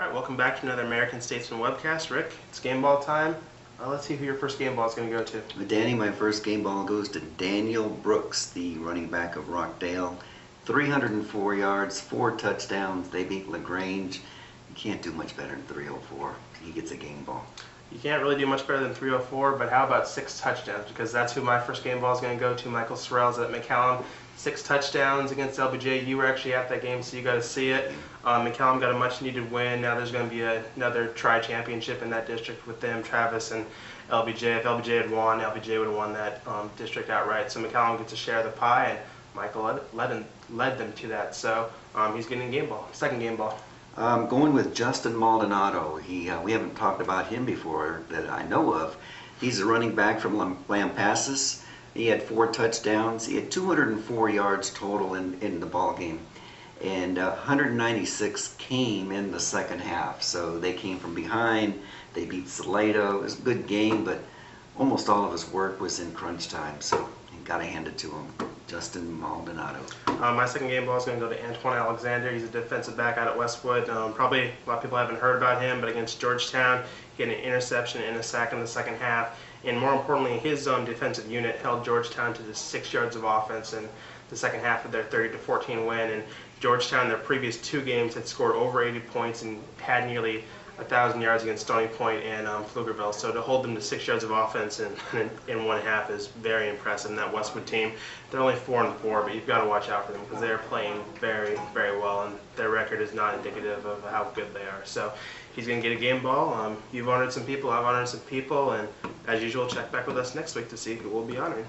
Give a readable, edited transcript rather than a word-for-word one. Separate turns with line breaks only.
Alright, welcome back to another American-Statesman webcast. Rick, it's game ball time. Let's see who your first game ball is going to go to.
Danny, my first game ball goes to Daniel Brooks, the running back of Rockdale. 304 yards, 4 touchdowns. They beat LaGrange. You can't do much better than 304. He gets a game ball.
You can't really do much better than 304, but how about 6 touchdowns? Because that's who my first game ball is going to go to. Michael Sorrell's at McCallum. 6 touchdowns against LBJ. You were actually at that game, so you got to see it. McCallum got a much-needed win. Now there's going to be another tri-championship in that district with them, Travis and LBJ. If LBJ had won, LBJ would have won that district outright. So McCallum gets a share of the pie, and Michael led them to that. So he's getting a game ball, second game ball.
Going with Justin Maldonado. We haven't talked about him before that I know of. He's a running back from Lampasas. He had 4 touchdowns. He had 204 yards total in the ball game, and 196 came in the second half. So they came from behind. They beat Salado. It was a good game, but almost all of his work was in crunch time. So you got to hand it to him, Justin Maldonado.
My second game ball is going to go to Antoine Alexander. He's a defensive back out at Westwood. Probably a lot of people haven't heard about him, but against Georgetown, he had an interception and a sack in the second half. And more importantly, his defensive unit held Georgetown to just 6 yards of offense in the second half of their 30-14 win. And Georgetown, their previous 2 games, had scored over 80 points and had nearly 1,000 yards against Stony Point and Pflugerville. So to hold them to 6 yards of offense in one half is very impressive. And that Westwood team, they're only 4-4, but you've got to watch out for them because they're playing very, very well, and their record is not indicative of how good they are. So he's going to get a game ball. You've honored some people, I've honored some people, and as usual, check back with us next week to see who will be honored.